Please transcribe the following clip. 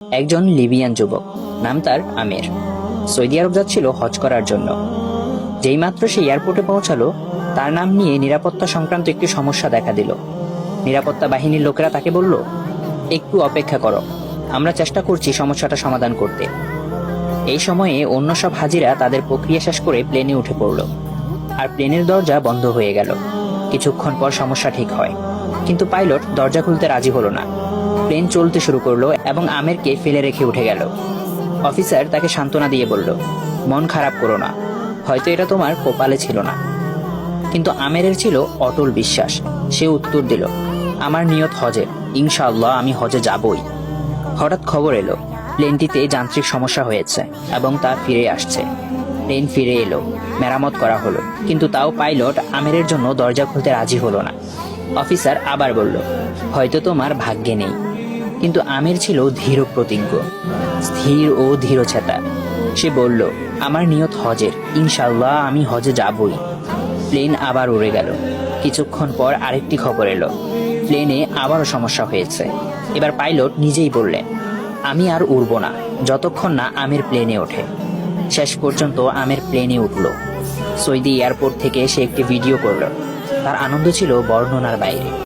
একজন লিবিয়ান যুবক, নাম তার আমির, সৌদি আরব যাচ্ছিল হজ করার জন্য। যেই মাত্র সে এয়ারপোর্টে পৌঁছালো, তার নাম নিয়ে নিরাপত্তা সংক্রান্ত একটি সমস্যা দেখা দিল। নিরাপত্তা বাহিনীর লোকেরা তাকে বলল, একটু অপেক্ষা করো, আমরা চেষ্টা করছি সমস্যাটা সমাধান করতে। এই সময়ে অন্য সব হাজিরা তাদের প্রক্রিয়া শেষ করে প্লেনে উঠে পড়ল, আর প্লেনের দরজা বন্ধ হয়ে গেল। কিছুক্ষণ পর সমস্যা ঠিক হয়, কিন্তু পাইলট দরজা খুলতে রাজি হলো না। প্লেন চলতে শুরু করলো এবং আমেরকে ফেলে রেখে উঠে গেল। অফিসার তাকে সান্ত্বনা দিয়ে বলল, মন খারাপ করো না, হয়তো এটা তোমার কপালে ছিল না। কিন্তু আমেরের ছিল অটল বিশ্বাস। সে উত্তর দিল, আমার নিয়ত হজের, ইনশাআল্লাহ আমি হজে যাবই। হঠাৎ খবর এলো, প্লেনটিতে যান্ত্রিক সমস্যা হয়েছে এবং তা ফিরে আসছে। প্লেন ফিরে এলো, মেরামত করা হলো, কিন্তু তাও পাইলট আমেরের জন্য দরজা খুলতে রাজি হলো না। অফিসার আবার বলল, হয়তো তোমার ভাগ্যে নেই। কিন্তু আমের ছিল ধীর প্রতিজ্ঞ, স্থির ও ধীরচেতা। সে বলল, আমার নিয়ত হজের, ইনশাআল্লাহ আমি হজে যাবই। প্লেন আবার উড়ে গেল। কিছুক্ষণ পর আরেকটি খবর এলো, প্লেনে আবারও সমস্যা হয়েছে। এবার পাইলট নিজেই বললেন, আমি আর উড়ব না যতক্ষণ না আমের প্লেনে ওঠে। শেষ পর্যন্ত আমের প্লেনে উঠল। সৌদি এয়ারপোর্ট থেকে সে একটি ভিডিও করল। তার আনন্দ ছিল বর্ণনার বাইরে।